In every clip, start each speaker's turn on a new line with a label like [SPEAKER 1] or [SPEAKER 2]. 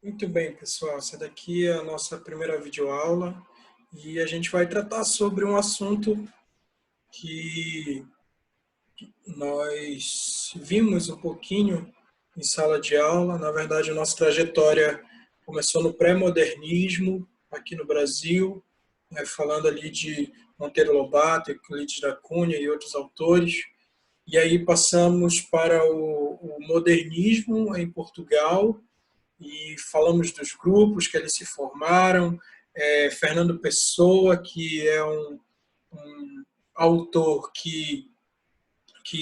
[SPEAKER 1] Muito bem, pessoal. Essa daqui é a nossa primeira videoaula e a gente vai tratar sobre um assunto que nós vimos um pouquinho em sala de aula. Na verdade, a nossa trajetória começou no pré-modernismo aqui no Brasil, né, falando ali de Monteiro Lobato, Euclides da Cunha e outros autores. E aí passamos para o modernismo em Portugal, e falamos dos grupos que eles se formaram. Fernando Pessoa, que é um autor que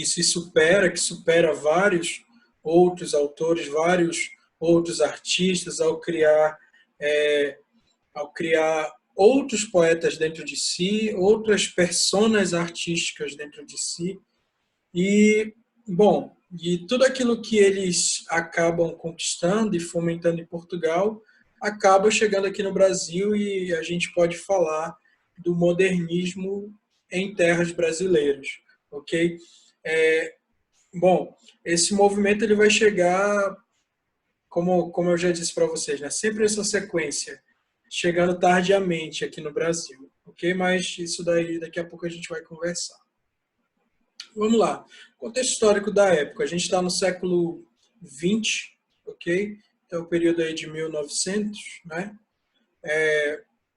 [SPEAKER 1] se supera, que supera vários outros autores, vários outros artistas é, ao criar outros poetas dentro de si, outras personas artísticas dentro de si. E, bom, e tudo aquilo que eles acabam conquistando e fomentando em Portugal acaba chegando aqui no Brasil e a gente pode falar do modernismo em terras brasileiras, ok? É, bom, esse movimento ele vai chegar, como eu já disse para vocês, né? Sempre essa sequência, chegando tardiamente aqui no Brasil, ok? Mas isso daí daqui a pouco a gente vai conversar. Vamos lá. Contexto histórico da época. A gente está no século XX, ok? Então, o período aí de 1900, né?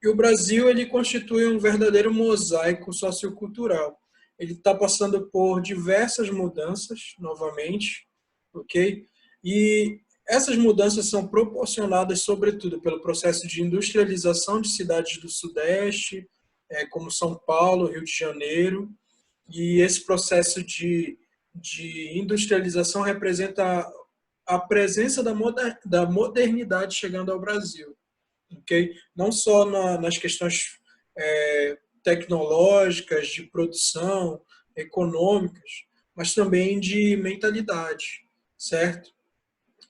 [SPEAKER 1] E o Brasil, ele constitui um verdadeiro mosaico sociocultural. Ele está passando por diversas mudanças, novamente, ok? E essas mudanças são proporcionadas, sobretudo, pelo processo de industrialização de cidades do Sudeste, como São Paulo, Rio de Janeiro, e esse processo de industrialização representa a presença da modernidade chegando ao Brasil, ok? Não só nas questões tecnológicas, de produção, econômicas, mas também de mentalidade, certo?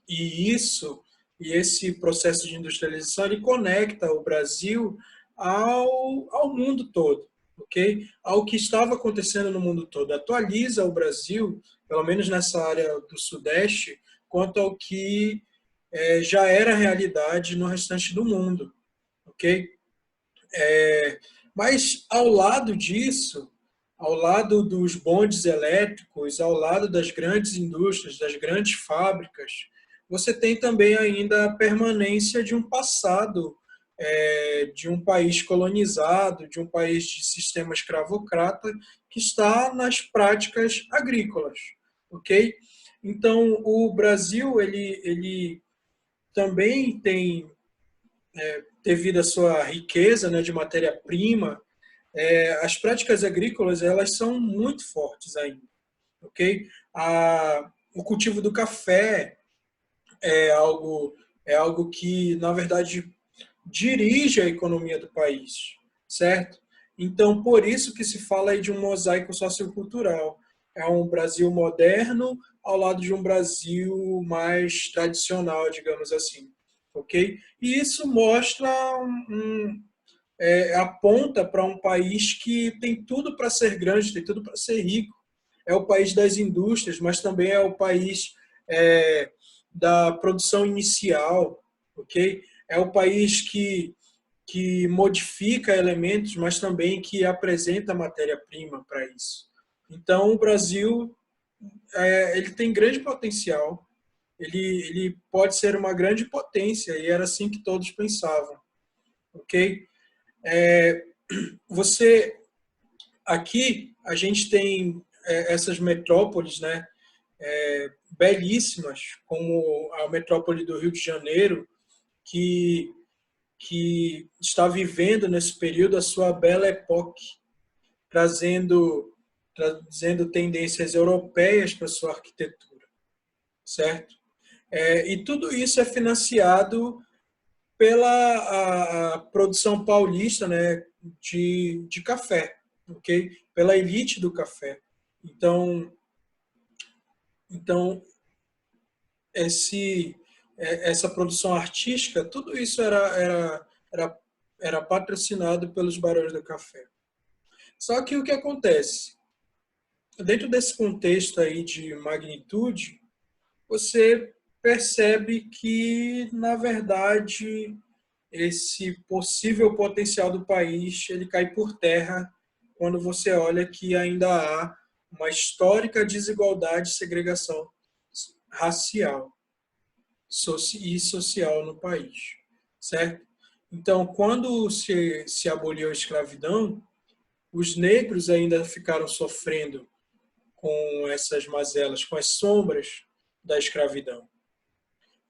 [SPEAKER 1] E isso, e esse processo de industrialização, ele conecta o Brasil ao mundo todo, ok? Ao que estava acontecendo no mundo todo. Atualiza o Brasil, pelo menos nessa área do Sudeste, quanto ao que já era realidade no restante do mundo, ok? Mas ao lado disso, ao lado dos bondes elétricos, ao lado das grandes indústrias, das grandes fábricas, você tem também ainda a permanência de um passado, de um país colonizado, de um país de sistema escravocrata, que está nas práticas agrícolas, ok? Então, o Brasil, ele também tem, devido à sua riqueza, né, de matéria-prima, as práticas agrícolas elas são muito fortes ainda, ok? O cultivo do café é algo é algo que na verdade dirige a economia do país, certo? Então por isso que se fala aí de um mosaico sociocultural. É um Brasil moderno ao lado de um Brasil mais tradicional, digamos assim, ok? E isso mostra aponta para um país que tem tudo para ser grande, tem tudo para ser rico. É o país das indústrias, mas também é o país é, da produção inicial, ok? É o país que modifica elementos, mas também que apresenta matéria-prima para isso. Então, o Brasil ele tem grande potencial, ele pode ser uma grande potência, e era assim que todos pensavam, ok? Você aqui a gente tem essas metrópoles, né, belíssimas, como a metrópole do Rio de Janeiro, que que está vivendo nesse período a sua belle époque, trazendo tendências europeias para sua arquitetura, certo? E tudo isso é financiado pela a produção paulista, né, de café, ok? Pela elite do café. Então essa produção artística, tudo isso era, era patrocinado pelos barões do café. Só que o que acontece? Dentro desse contexto aí de magnitude, você percebe que, na verdade, esse possível potencial do país ele cai por terra quando você olha que ainda há uma histórica desigualdade e segregação racial e social no país, certo? Então, quando se aboliu a escravidão, os negros ainda ficaram sofrendo com essas mazelas, com as sombras da escravidão.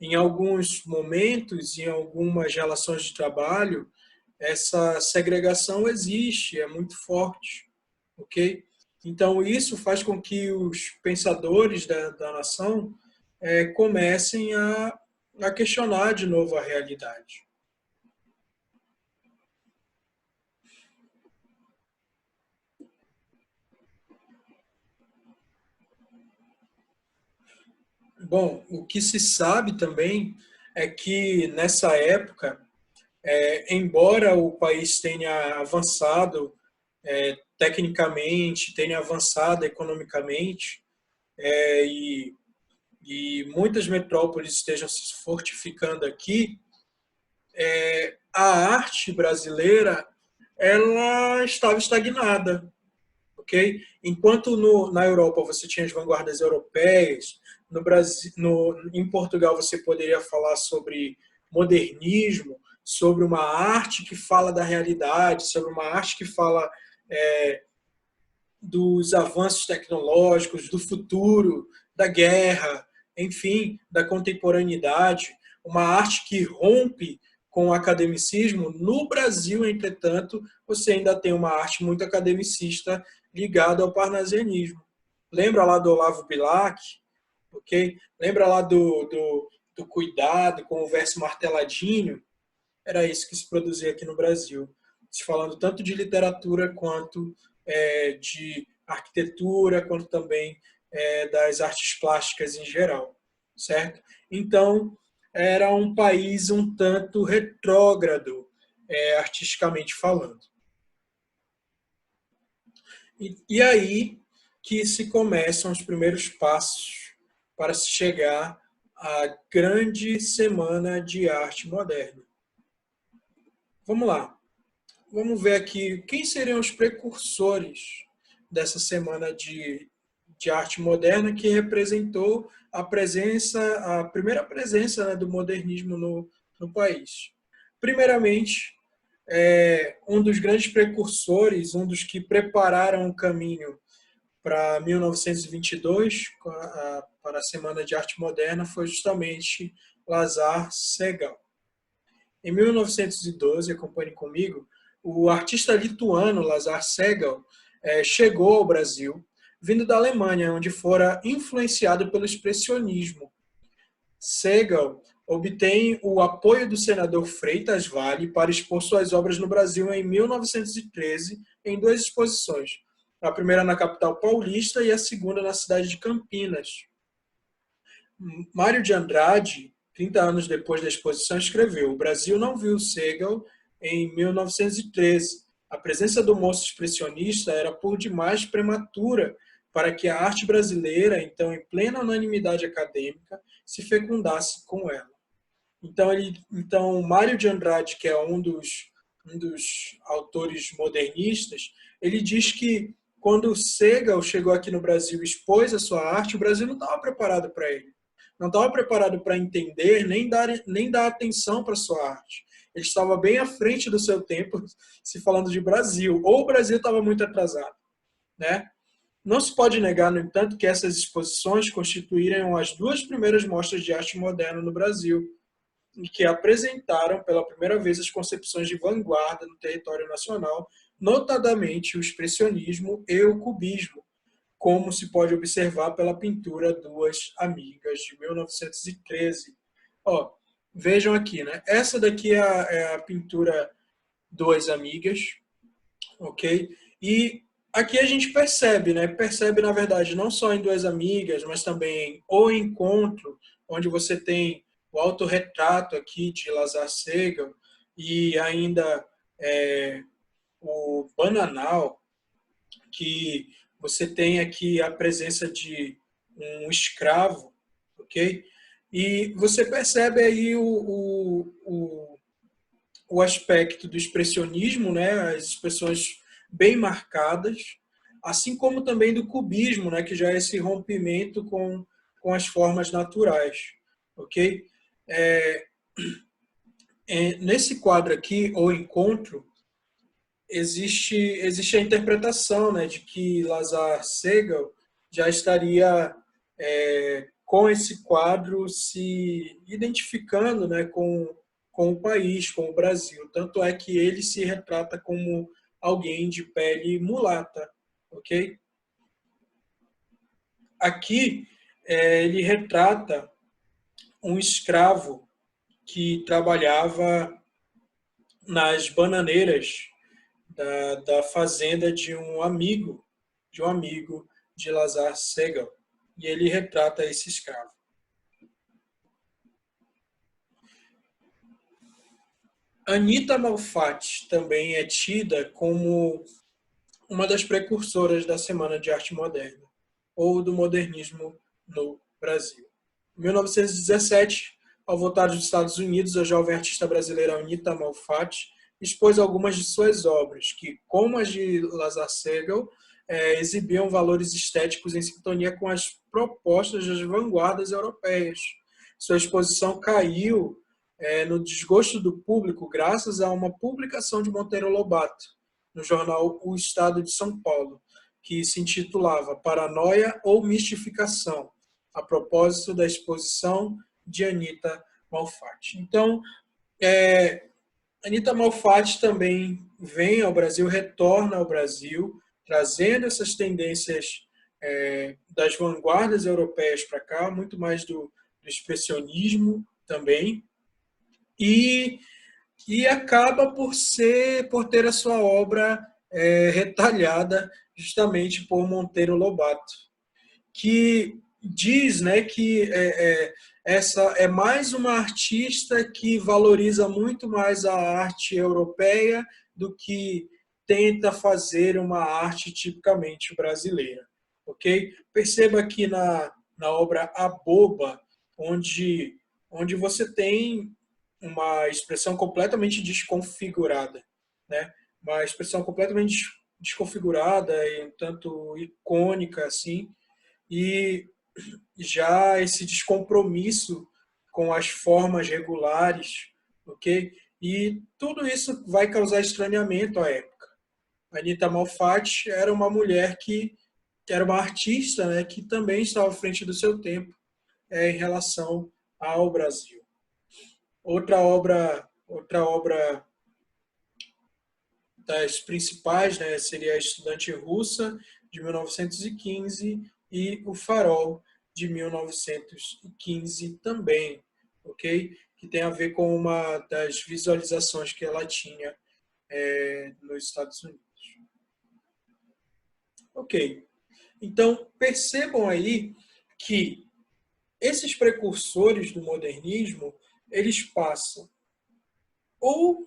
[SPEAKER 1] Em alguns momentos, em algumas relações de trabalho, essa segregação existe, é muito forte, ok? Então, isso faz com que os pensadores da nação comecem a questionar de novo a realidade. Bom, o que se sabe também é que nessa época, embora o país tenha avançado tecnicamente, tenha avançado economicamente, é, e, e muitas metrópoles estejam se fortificando aqui, a arte brasileira ela estava estagnada, ok? Enquanto na Europa você tinha as vanguardas europeias, no Brasil, em Portugal você poderia falar sobre modernismo, sobre uma arte que fala da realidade, sobre uma arte que fala é, dos avanços tecnológicos, do futuro, da guerra, enfim, da contemporaneidade, uma arte que rompe com o academicismo. No Brasil, entretanto, você ainda tem uma arte muito academicista ligada ao parnasianismo. Lembra lá do Olavo Bilac, ok? Lembra lá do cuidado com o verso marteladinho? Era isso que se produzia aqui no Brasil, se falando tanto de literatura quanto de arquitetura, quanto também das artes plásticas em geral, certo? Então, era um país um tanto retrógrado, artisticamente falando. E aí que se começam os primeiros passos para se chegar à grande semana de arte moderna. Vamos lá. Vamos ver aqui quem seriam os precursores dessa semana de arte moderna que representou a primeira presença, né, do modernismo no país. Primeiramente, um dos grandes precursores, um dos que prepararam o caminho para 1922, para a Semana de Arte Moderna, foi justamente Lazar Segal. Em 1912, acompanhe comigo, o artista lituano Lazar Segal chegou ao Brasil, vindo da Alemanha, onde fora influenciado pelo expressionismo. Segal obtém o apoio do senador Freitas Vale para expor suas obras no Brasil em 1913, em duas exposições, a primeira na capital paulista e a segunda na cidade de Campinas. Mário de Andrade, 30 anos depois da exposição, escreveu: O Brasil não viu Segal em 1913. A presença do moço expressionista era por demais prematura para que a arte brasileira, então em plena unanimidade acadêmica, se fecundasse com ela. Então Mário de Andrade, que é um dos autores modernistas, ele diz que quando Segal chegou aqui no Brasil e expôs a sua arte, o Brasil não estava preparado para ele. Não estava preparado para entender, nem dar atenção para a sua arte. Ele estava bem à frente do seu tempo, se falando de Brasil. Ou o Brasil estava muito atrasado, né? Não se pode negar, no entanto, que essas exposições constituíram as duas primeiras mostras de arte moderna no Brasil, e que apresentaram pela primeira vez as concepções de vanguarda no território nacional, notadamente o expressionismo e o cubismo, como se pode observar pela pintura Duas Amigas, de 1913. Ó, vejam aqui, né? Essa daqui é a pintura Duas Amigas, ok? E aqui a gente percebe, né? Percebe, na verdade, não só em Duas Amigas, mas também O Encontro, onde você tem o autorretrato aqui de Lazar Segal e ainda o Bananal, que você tem aqui a presença de um escravo, ok? E você percebe aí o aspecto do expressionismo, né, as expressões bem marcadas, assim como também do cubismo, né, que já é esse rompimento com as formas naturais, ok? É, nesse quadro aqui, O Encontro, existe a interpretação, né, de que Lazar Segal já estaria com esse quadro se identificando, né, com o país, com o Brasil. Tanto é que ele se retrata como alguém de pele mulata, ok? Aqui ele retrata um escravo que trabalhava nas bananeiras da fazenda de um amigo de Lazar Segal. E ele retrata esse escravo. Anita Malfatti também é tida como uma das precursoras da Semana de Arte Moderna, ou do modernismo no Brasil. Em 1917, ao voltar dos Estados Unidos, a jovem artista brasileira Anita Malfatti expôs algumas de suas obras, que, como as de Lazar Segal, exibiam valores estéticos em sintonia com as propostas das vanguardas europeias. Sua exposição caiu no desgosto do público graças a uma publicação de Monteiro Lobato, no jornal O Estado de São Paulo, que se intitulava Paranoia ou Mistificação, a propósito da exposição de Anita Malfatti. Então, Anita Malfatti também vem ao Brasil, retorna ao Brasil, trazendo essas tendências das vanguardas europeias para cá, muito mais do expressionismo também, e acaba por ter a sua obra retalhada justamente por Monteiro Lobato, que diz, né, que essa é mais uma artista que valoriza muito mais a arte europeia do que tenta fazer uma arte tipicamente brasileira, ok? Perceba aqui na obra A Boba, onde você tem uma expressão completamente desconfigurada, né? Uma expressão completamente desconfigurada e um tanto icônica assim, e já esse descompromisso com as formas regulares, ok? E tudo isso vai causar estranhamento à época. A Anita Malfatti era uma mulher que era uma artista, né, que também estava à frente do seu tempo em relação ao Brasil. Outra obra das principais, né, seria A Estudante Russa, de 1915, e O Farol, de 1915 também, ok? Que tem a ver com uma das visualizações que ela tinha nos Estados Unidos. Ok. Então, percebam aí que esses precursores do modernismo, eles passam ou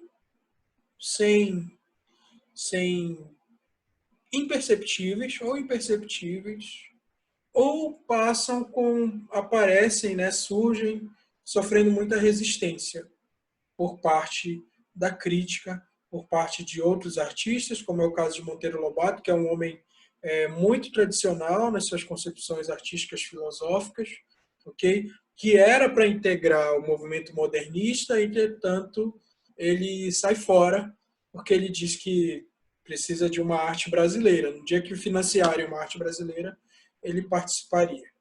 [SPEAKER 1] sem imperceptíveis ou imperceptíveis, ou passam aparecem, né, surgem sofrendo muita resistência por parte da crítica, por parte de outros artistas, como é o caso de Monteiro Lobato, que é um homem muito tradicional nas suas concepções artísticas filosóficas, ok? Que era para integrar o movimento modernista, entretanto, ele sai fora, porque ele diz que precisa de uma arte brasileira. No dia que financiarem uma arte brasileira, ele participaria.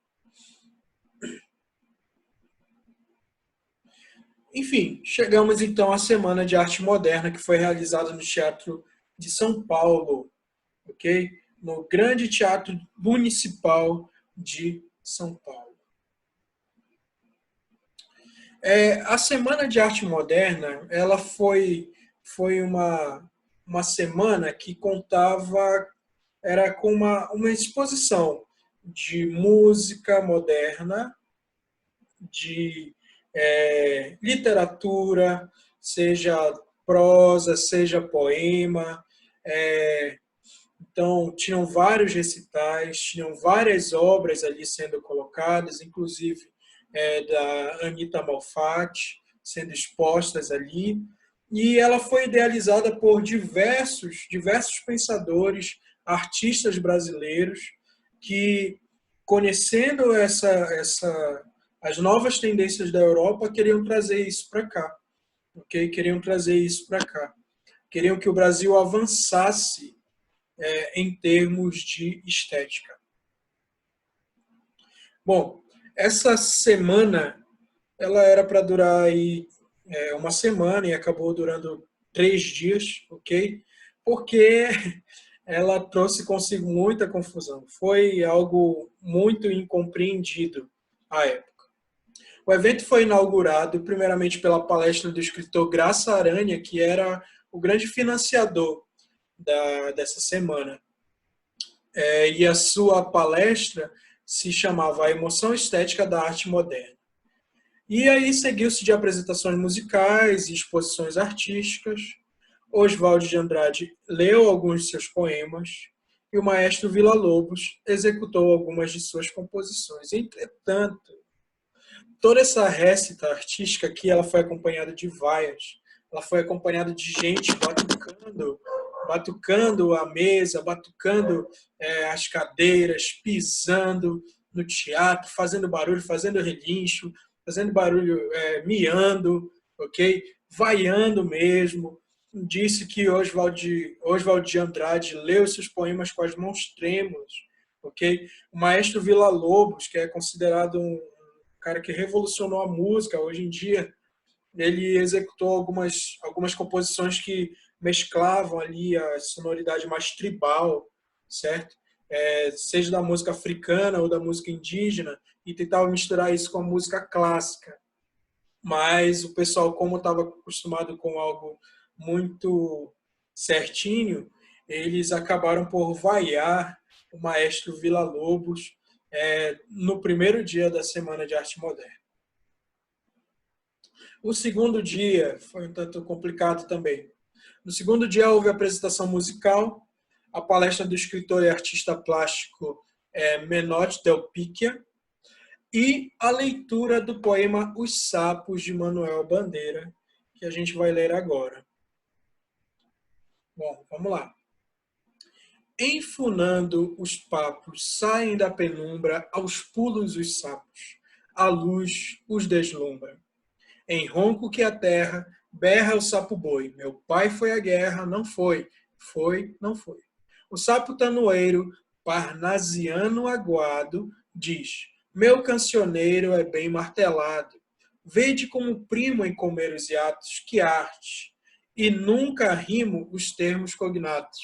[SPEAKER 1] Enfim, chegamos então à Semana de Arte Moderna, que foi realizada no Teatro de São Paulo, ok? No Grande Teatro Municipal de São Paulo. A Semana de Arte Moderna, ela foi uma semana que contava, era com uma exposição de música moderna, de literatura, seja prosa, seja poema. Então, tinham vários recitais, tinham várias obras ali sendo colocadas, inclusive da Anita Malfatti, sendo expostas ali. E ela foi idealizada por diversos pensadores, artistas brasileiros, que, conhecendo as novas tendências da Europa, queriam trazer isso para cá. Okay? Queriam trazer isso para cá. Queriam que o Brasil avançasse em termos de estética. Bom, essa semana ela era para durar aí, uma semana e acabou durando 3 dias, ok? Porque ela trouxe consigo muita confusão. Foi algo muito incompreendido à época. O evento foi inaugurado primeiramente pela palestra do escritor Graça Aranha, que era o grande financiador dessa semana. E a sua palestra se chamava A Emoção Estética da Arte Moderna. E aí seguiu-se de apresentações musicais e exposições artísticas. Oswald de Andrade leu alguns de seus poemas e o maestro Villa-Lobos executou algumas de suas composições. Entretanto, toda essa récita artística aqui, ela foi acompanhada de vaias, ela foi acompanhada de gente batucando a mesa, batucando as cadeiras, pisando no teatro, fazendo barulho, fazendo relincho, fazendo barulho, miando, ok? Vaiando mesmo. Disse que Oswald de Andrade leu seus poemas com as mãos trêmulas, ok? O maestro Villa-Lobos, que é considerado um cara que revolucionou a música hoje em dia, ele executou algumas composições que mesclavam ali a sonoridade mais tribal, certo? Seja da música africana ou da música indígena, e tentava misturar isso com a música clássica. Mas o pessoal, como estava acostumado com algo muito certinho, eles acabaram por vaiar o maestro Villa-Lobos no primeiro dia da Semana de Arte Moderna. O segundo dia foi um tanto complicado também. No segundo dia houve a apresentação musical, a palestra do escritor e artista plástico Menotti Del Picchia e a leitura do poema Os Sapos, de Manuel Bandeira, que a gente vai ler agora. Bom, vamos lá. Enfunando os papos, saem da penumbra aos pulos os sapos, a luz os deslumbra. Em ronco que a terra, berra o sapo-boi. Meu pai foi à guerra, não foi. Foi, não foi. O sapo tanoeiro, parnasiano aguado, diz: meu cancioneiro é bem martelado. Vede como primo em comer os hiatos, que arte. E nunca rimo os termos cognatos.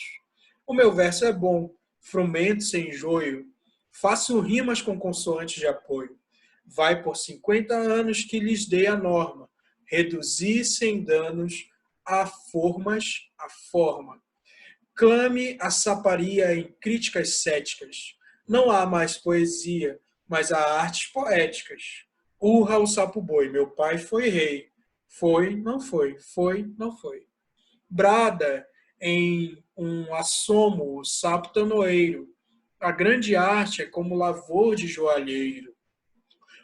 [SPEAKER 1] O meu verso é bom, frumento sem joio. Faço rimas com consoantes de apoio. Vai por 50 anos que lhes dei a norma, reduzir sem danos a forma. Clame a saparia em críticas céticas. Não há mais poesia, mas há artes poéticas. Urra o sapo-boi, meu pai foi rei. Foi, não foi, foi, não foi. Brada em um assomo o sapo tanoeiro. A grande arte é como lavor de joalheiro.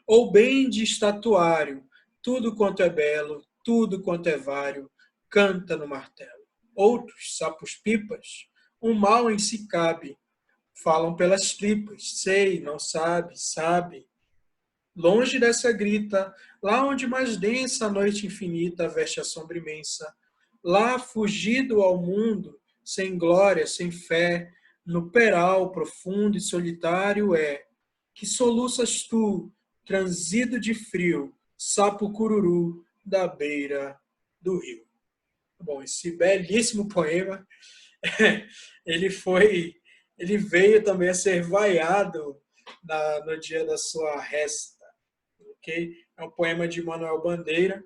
[SPEAKER 1] Ou bem de estatuário, tudo quanto é belo, tudo quanto é vário, canta no martelo. Outros, sapos-pipas, um mal em si cabe, falam pelas tripas, sei, não sabe, sabe. Longe dessa grita, lá onde mais densa a noite infinita veste a sombra imensa, lá fugido ao mundo, sem glória, sem fé, no peral profundo e solitário que soluças tu, transido de frio, sapo cururu da beira do rio. Bom, esse belíssimo poema, ele veio também a ser vaiado no dia da sua resta, ok? É um poema de Manuel Bandeira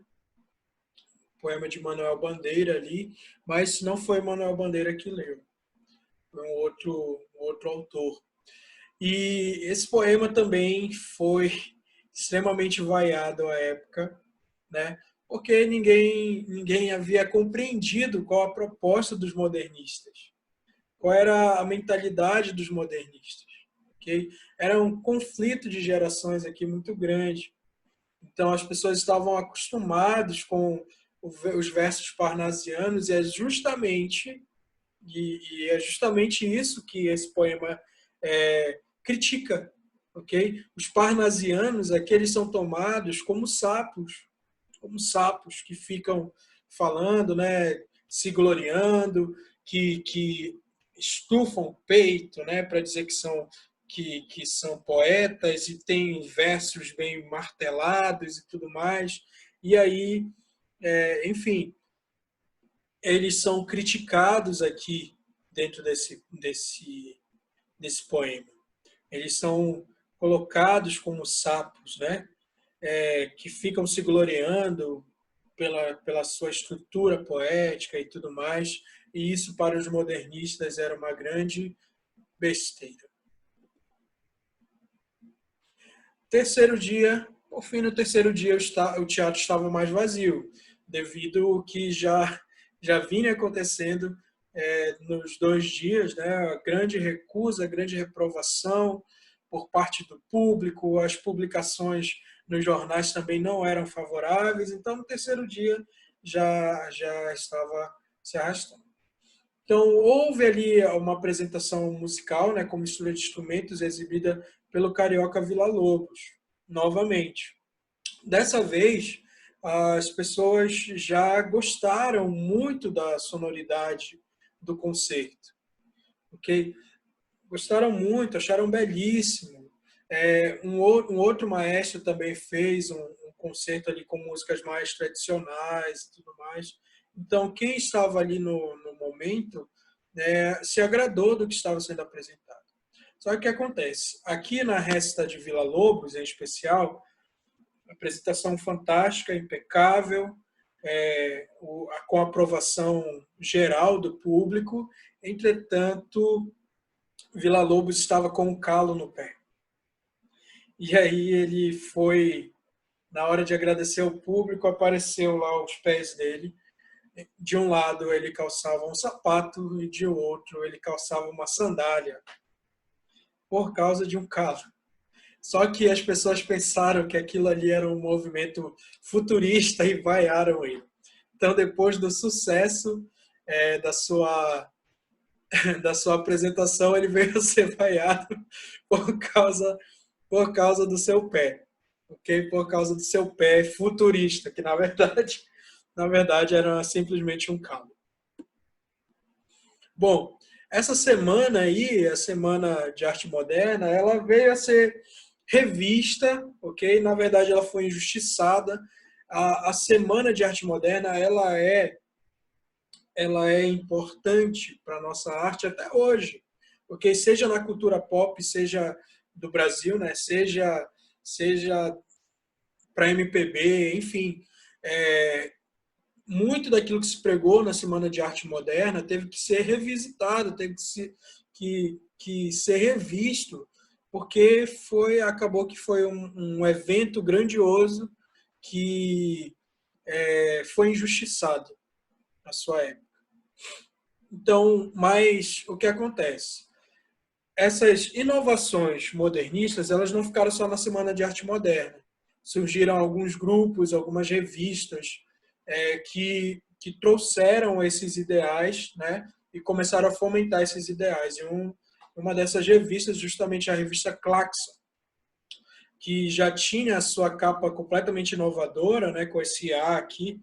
[SPEAKER 1] ali, mas não foi Manuel Bandeira que leu, foi um outro autor. E esse poema também foi extremamente vaiado à época, né? Porque ninguém havia compreendido qual a proposta dos modernistas, qual era a mentalidade dos modernistas. Okay? Era um conflito de gerações aqui muito grande. Então, as pessoas estavam acostumadas com os versos parnasianos, e é justamente isso que esse poema critica, ok? Os parnasianos, aqui eles são tomados como sapos que ficam falando, né, se gloriando, que estufam o peito, né, para dizer que são poetas e têm versos bem martelados e tudo mais. E aí, enfim, eles são criticados aqui dentro desse poema. Eles são colocados como sapos, né? Que ficam se gloriando pela sua estrutura poética e tudo mais, e isso para os modernistas era uma grande besteira. Terceiro dia, por fim, no terceiro dia o teatro estava mais vazio, devido ao que já vinha acontecendo nos 2 dias, né? A grande recusa, a grande reprovação por parte do público, as publicações nos jornais também não eram favoráveis, então no terceiro dia já estava se arrastando. Então, houve ali uma apresentação musical, né, com mistura de instrumentos, exibida pelo Carioca Villa-Lobos, novamente. Dessa vez, as pessoas já gostaram muito da sonoridade do concerto, ok? Gostaram muito, acharam belíssimo. Um outro maestro também fez um concerto ali com músicas mais tradicionais e tudo mais. Então, quem estava ali no momento se agradou do que estava sendo apresentado. Só que o que acontece? Aqui na Resta de Vila Lobos, em especial, apresentação fantástica, impecável, com aprovação geral do público. Entretanto, Vila Lobos estava com um calo no pé. E aí ele foi, na hora de agradecer ao público, apareceu lá os pés dele. De um lado ele calçava um sapato e de outro ele calçava uma sandália, por causa de um calo. Só que as pessoas pensaram que aquilo ali era um movimento futurista e vaiaram ele. Então, depois do sucesso da sua apresentação, ele veio a ser vaiado por causa do seu pé, ok? Por causa do seu pé futurista, que na verdade era simplesmente um calo. Bom, essa semana aí, a Semana de Arte Moderna, ela veio a ser revista, ok? Na verdade, ela foi injustiçada. A Semana de Arte Moderna, ela é importante para a nossa arte até hoje, porque seja na cultura pop, seja do Brasil, né? Seja para MPB, enfim, muito daquilo que se pregou na Semana de Arte Moderna teve que ser revisitado, teve que ser revisto, porque acabou que foi um evento grandioso que foi injustiçado na sua época. Então, mas o que acontece? Essas inovações modernistas, elas não ficaram só na Semana de Arte Moderna. Surgiram alguns grupos, algumas revistas que trouxeram esses ideais, né, e começaram a fomentar esses ideais. E uma dessas revistas, justamente a revista Claxon, que já tinha a sua capa completamente inovadora, né, com esse A aqui,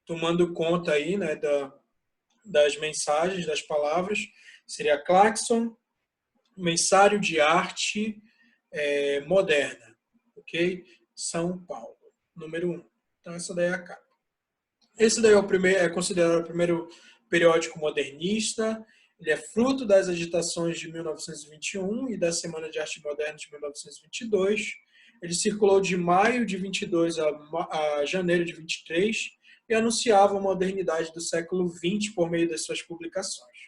[SPEAKER 1] tomando conta aí, né, das mensagens, das palavras, seria Claxon, Mensário de Arte Moderna, ok? São Paulo, número 1. Então, essa daí é a capa. Esse daí é considerado o primeiro periódico modernista. Ele é fruto das agitações de 1921 e da Semana de Arte Moderna de 1922. Ele circulou de maio de 22 a janeiro de 23 e anunciava a modernidade do século XX por meio das suas publicações.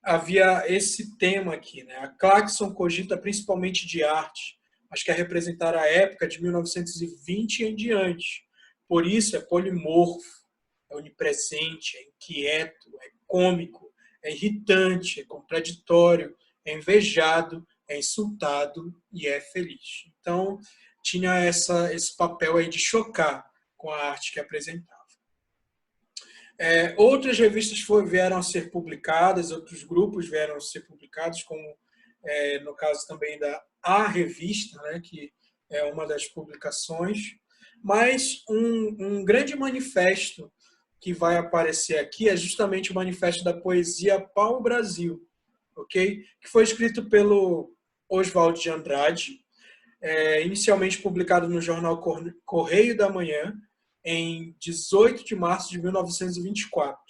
[SPEAKER 1] Havia esse tema aqui, né? A Claxon cogita principalmente de arte, mas quer representar a época de 1920 em diante. Por isso é polimorfo, é onipresente, é inquieto, é cômico, é irritante, é contraditório, é invejado, é insultado e é feliz. Então, tinha esse papel aí de chocar com a arte que apresentava. Outras revistas vieram a ser publicadas, outros grupos vieram a ser publicados, como no caso também da A Revista, né, que é uma das publicações. Mas um grande manifesto que vai aparecer aqui é justamente o Manifesto da Poesia Pau-Brasil, ok? Que foi escrito pelo Oswald de Andrade, inicialmente publicado no jornal Correio da Manhã, em 18 de março de 1924.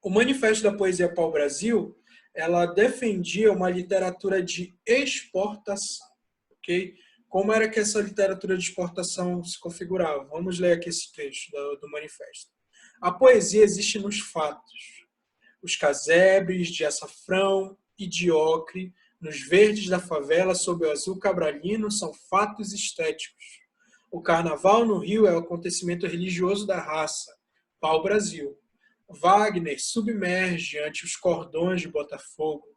[SPEAKER 1] O Manifesto da Poesia Pau-Brasil, ela defendia uma literatura de exportação, ok? Como era que essa literatura de exportação se configurava? Vamos ler aqui esse trecho do manifesto. A poesia existe nos fatos. Os casebres de açafrão e de ocre, nos verdes da favela, sob o azul cabralino, são fatos estéticos. O carnaval no Rio é o acontecimento religioso da raça, pau-brasil. Wagner submerge ante os cordões de Botafogo,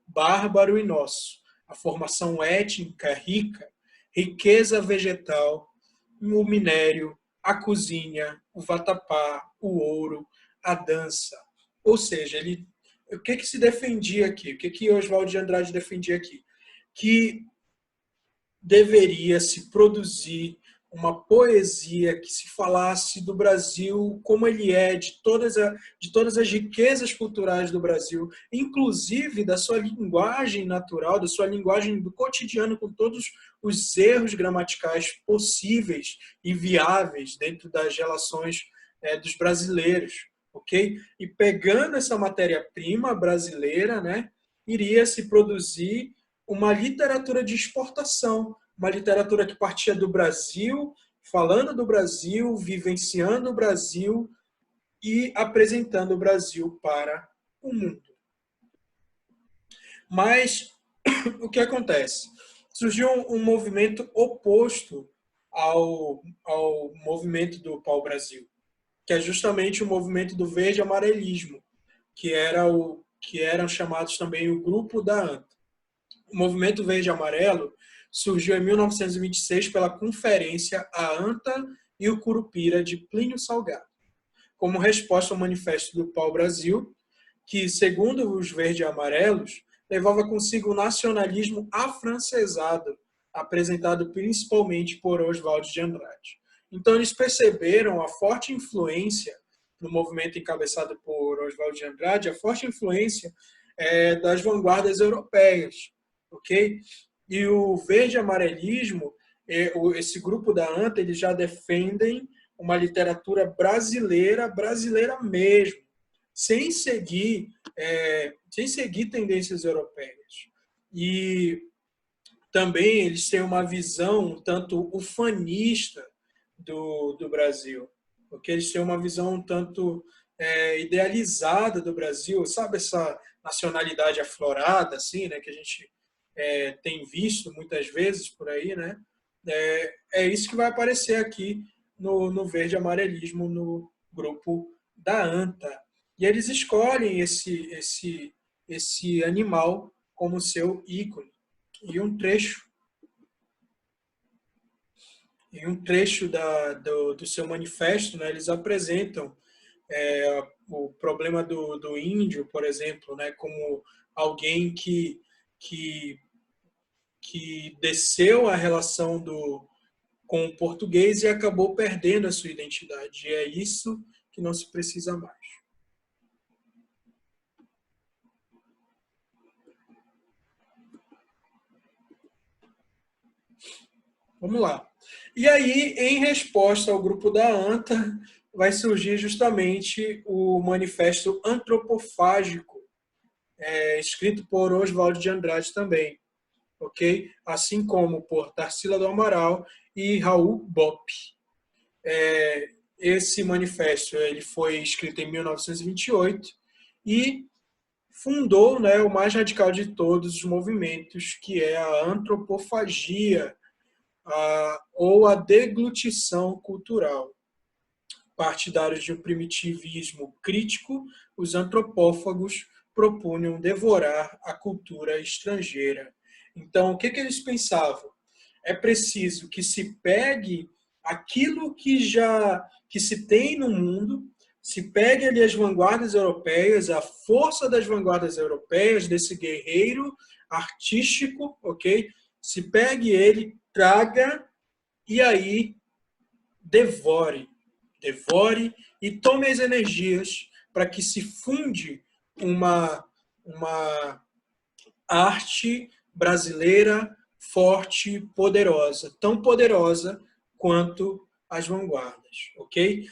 [SPEAKER 1] bárbaro e nosso, a formação étnica rica, riqueza vegetal, o minério, a cozinha, o vatapá, o ouro, a dança. Ou seja, o que se defendia aqui? O que Oswald de Andrade defendia aqui? Que deveria se produzir uma poesia que se falasse do Brasil como ele é, de todas as riquezas culturais do Brasil, inclusive da sua linguagem natural, da sua linguagem do cotidiano, com todos os erros gramaticais possíveis e viáveis dentro das relações dos brasileiros, ok? E pegando essa matéria-prima brasileira, né, iria se produzir uma literatura de exportação, uma literatura que partia do Brasil, falando do Brasil, vivenciando o Brasil e apresentando o Brasil para o mundo. Mas o que acontece? Surgiu um movimento oposto ao movimento do pau-brasil, que é justamente o movimento do verde-amarelismo, que eram chamados também o Grupo da ANTA. O movimento verde-amarelo surgiu em 1926 pela Conferência A ANTA e o Curupira de Plínio Salgado, como resposta ao Manifesto do Pau-Brasil, que, segundo os verde-amarelos, levava consigo o nacionalismo afrancesado, apresentado principalmente por Oswald de Andrade. Então, eles perceberam a forte influência no movimento encabeçado por Oswald de Andrade, a forte influência das vanguardas europeias, ok? E o verde-amarelismo, esse grupo da ANTA, eles já defendem uma literatura brasileira, brasileira mesmo, sem seguir tendências europeias. E também eles têm uma visão um tanto ufanista do Brasil, porque eles têm uma visão um tanto idealizada do Brasil, sabe essa nacionalidade aflorada, assim, né, que a gente tem visto muitas vezes por aí, né? É isso que vai aparecer aqui no verde-amarelismo, no grupo da ANTA. E eles escolhem esse animal como seu ícone. E um trecho do seu manifesto, né, eles apresentam o problema do índio, por exemplo, né, como alguém que desceu a relação com o português e acabou perdendo a sua identidade. E é isso que não se precisa mais. Vamos lá. E aí, em resposta ao grupo da ANTA, vai surgir justamente o Manifesto Antropofágico, escrito por Oswald de Andrade também, ok? Assim como por Tarsila do Amaral e Raul Bopp. Esse manifesto ele foi escrito em 1928 e fundou, né, o mais radical de todos os movimentos, que é a antropofagia, ou a deglutição cultural. Partidários de um primitivismo crítico, os antropófagos propunham devorar a cultura estrangeira. Então, o que eles pensavam? é preciso que se pegue aquilo que se tem no mundo, se pegue ali as vanguardas europeias, a força das vanguardas europeias, desse guerreiro artístico, ok? Se pegue ele, traga e aí devore, devore e tome as energias para que se funde uma arte brasileira forte, poderosa, tão poderosa quanto as vanguardas, ok?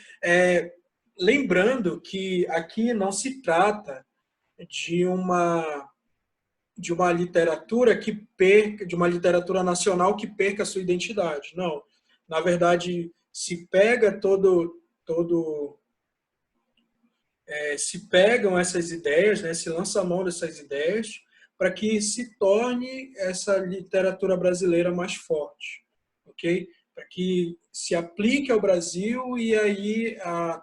[SPEAKER 1] Lembrando que aqui não se trata de uma literatura que perca, de uma literatura nacional que perca a sua identidade. Não. Na verdade, se pega se pegam essas ideias, né, se lança a mão dessas ideias para que se torne essa literatura brasileira mais forte, ok? Para que se aplique ao Brasil e aí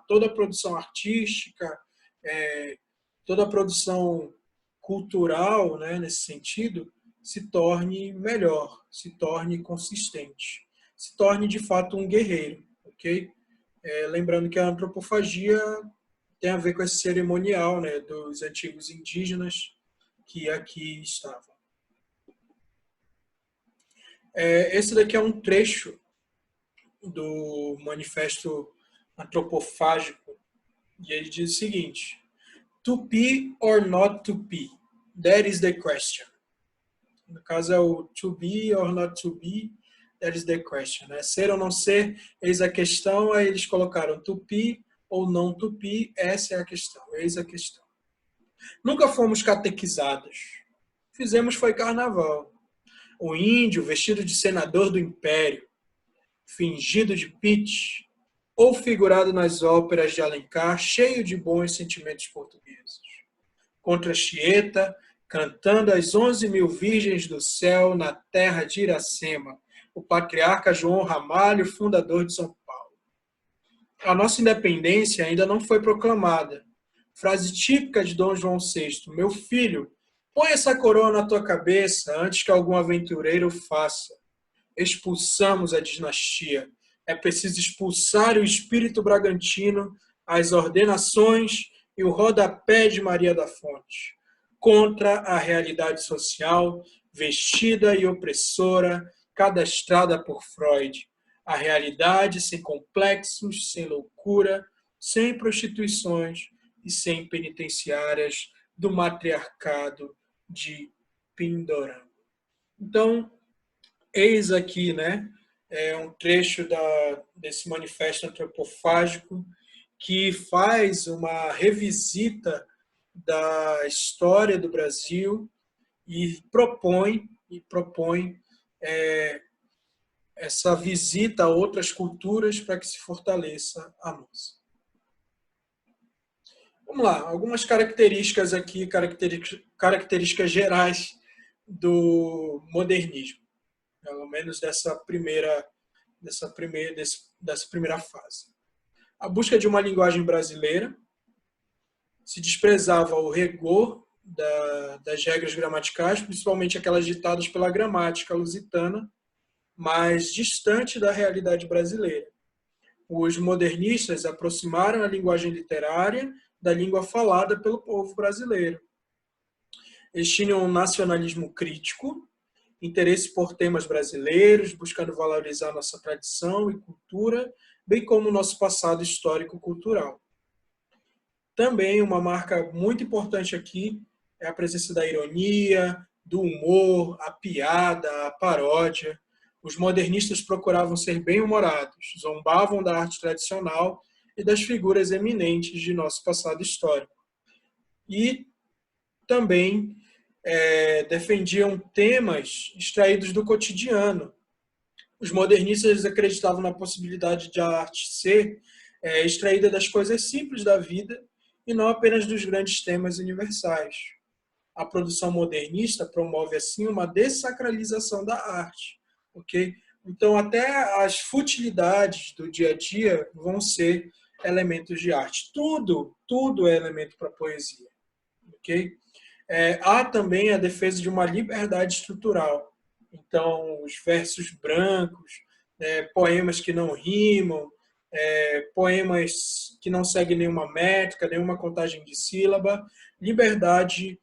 [SPEAKER 1] toda a produção artística, toda a produção cultural, né, nesse sentido, se torne melhor, se torne consistente, se torne de fato um guerreiro, ok? Lembrando que a antropofagia tem a ver com esse cerimonial, né, dos antigos indígenas que aqui estavam. Esse daqui é um trecho do Manifesto Antropofágico e ele diz o seguinte: To be or not to be, that is the question. No caso é o to be or not to be, that is the question. Né? Ser ou não ser, eis a questão. Aí eles colocaram tupi ou não tupi, essa é a questão, eis a questão. Nunca fomos catequizados. Fizemos foi carnaval. O índio vestido de senador do império, fingido de Pitt, ou figurado nas óperas de Alencar, cheio de bons sentimentos portugueses. Contra Chieta, cantando as 11.000 virgens do céu na terra de Iracema, o patriarca João Ramalho, fundador de São Paulo. A nossa independência ainda não foi proclamada. Frase típica de Dom João VI: meu filho, põe essa coroa na tua cabeça antes que algum aventureiro faça. Expulsamos a dinastia. É preciso expulsar o espírito bragantino, as ordenações e o rodapé de Maria da Fonte, contra a realidade social, vestida e opressora, cadastrada por Freud. A realidade sem complexos, sem loucura, sem prostituições e sem penitenciárias do matriarcado de Pindorama. Então, eis aqui, né, um trecho desse manifesto antropofágico que faz uma revisita da história do Brasil e propõe essa visita a outras culturas para que se fortaleça a nossa. Vamos lá, algumas características aqui, características gerais do modernismo, pelo menos dessa primeira fase. A busca de uma linguagem brasileira, se desprezava o rigor das regras gramaticais, principalmente aquelas ditadas pela gramática lusitana, mas distante da realidade brasileira. Os modernistas aproximaram a linguagem literária da língua falada pelo povo brasileiro. Eles tinham um nacionalismo crítico, interesse por temas brasileiros, buscando valorizar nossa tradição e cultura, bem como nosso passado histórico-cultural. Também uma marca muito importante aqui é a presença da ironia, do humor, a piada, a paródia. Os modernistas procuravam ser bem-humorados, zombavam da arte tradicional e das figuras eminentes de nosso passado histórico. E também defendiam temas extraídos do cotidiano. Os modernistas acreditavam na possibilidade de a arte ser extraída das coisas simples da vida e não apenas dos grandes temas universais. A produção modernista promove, assim, uma dessacralização da arte. Okay? Então, até as futilidades do dia a dia vão ser elementos de arte. Tudo é elemento para a poesia. Okay? Há também a defesa de uma liberdade estrutural. Então, os versos brancos, poemas que não rimam, poemas que não seguem nenhuma métrica, nenhuma contagem de sílaba, liberdade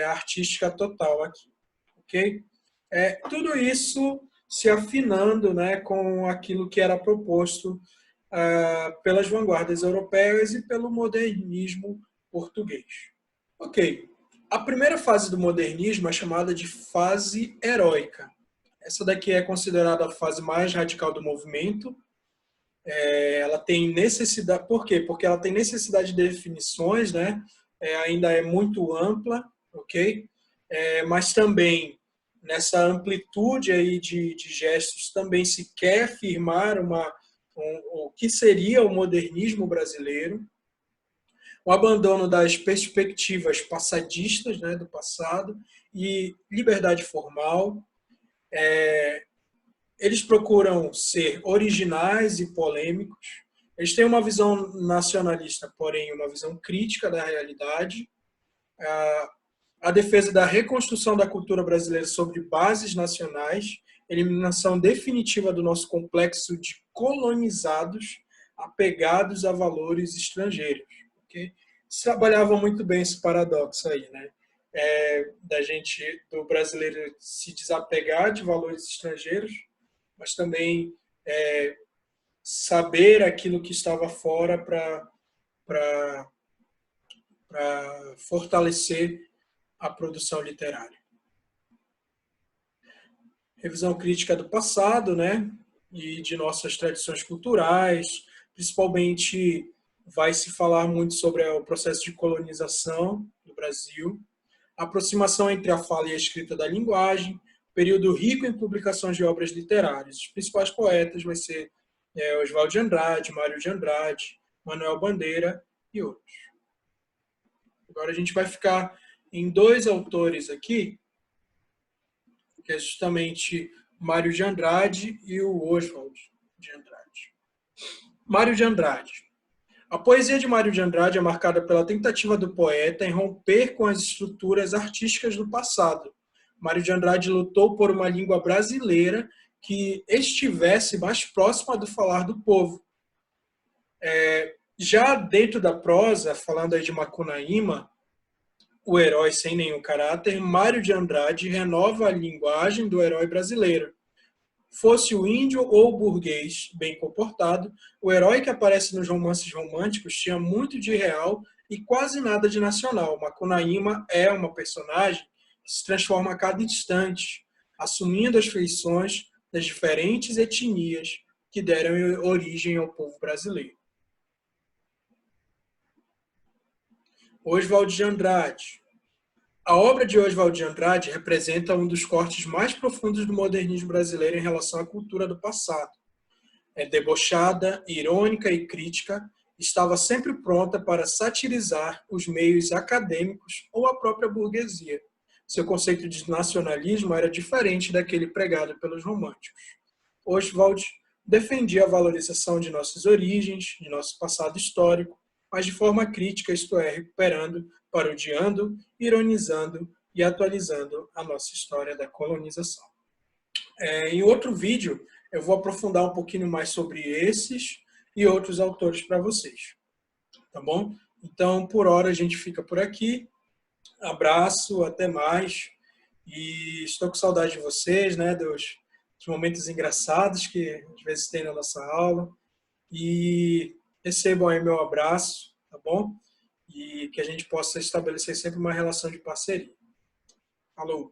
[SPEAKER 1] artística total aqui, ok? Tudo isso se afinando, né, com aquilo que era proposto pelas vanguardas europeias e pelo modernismo português. Ok, a primeira fase do modernismo é chamada de fase heróica. Essa daqui é considerada a fase mais radical do movimento. Ela tem necessidade, por quê? Porque ela tem necessidade de definições, né? Ainda é muito ampla, ok? Mas também nessa amplitude aí de gestos também se quer firmar o que seria o modernismo brasileiro, o abandono das perspectivas passadistas, né, do passado, e liberdade formal. Eles procuram ser originais e polêmicos. Eles têm uma visão nacionalista, porém uma visão crítica da realidade. A defesa da reconstrução da cultura brasileira sobre bases nacionais, eliminação definitiva do nosso complexo de colonizados apegados a valores estrangeiros. Okay? Trabalhava muito bem esse paradoxo aí, né? Do brasileiro se desapegar de valores estrangeiros, mas também saber aquilo que estava fora para fortalecer a produção literária. Revisão crítica do passado, né? E de nossas tradições culturais, principalmente vai se falar muito sobre o processo de colonização do Brasil, a aproximação entre a fala e a escrita da linguagem, período rico em publicações de obras literárias. Os principais poetas vai ser Oswald de Andrade, Mário de Andrade, Manuel Bandeira e outros. Agora a gente vai ficar em dois autores aqui, que é justamente Mário de Andrade e o Oswald de Andrade. Mário de Andrade. A poesia de Mário de Andrade é marcada pela tentativa do poeta em romper com as estruturas artísticas do passado. Mário de Andrade lutou por uma língua brasileira que estivesse mais próxima do falar do povo. Já dentro da prosa, falando aí de Macunaíma, o herói sem nenhum caráter, Mário de Andrade renova a linguagem do herói brasileiro. Fosse o índio ou o burguês bem comportado, o herói que aparece nos romances românticos tinha muito de real e quase nada de nacional. Macunaíma é uma personagem que se transforma a cada instante, assumindo as feições das diferentes etnias que deram origem ao povo brasileiro. Oswald de Andrade. A obra de Oswald de Andrade representa um dos cortes mais profundos do modernismo brasileiro em relação à cultura do passado. Debochada, irônica e crítica, estava sempre pronta para satirizar os meios acadêmicos ou a própria burguesia. Seu conceito de nacionalismo era diferente daquele pregado pelos românticos. Oswald defendia a valorização de nossas origens, de nosso passado histórico, mas de forma crítica, isto é, recuperando, parodiando, ironizando e atualizando a nossa história da colonização. Em outro vídeo, eu vou aprofundar um pouquinho mais sobre esses e outros autores para vocês. Tá bom? Então, por hora, a gente fica por aqui. Abraço, até mais. E estou com saudade de vocês, né, dos momentos engraçados que às vezes tem na nossa aula. E recebam aí meu abraço, tá bom? E que a gente possa estabelecer sempre uma relação de parceria. Falou!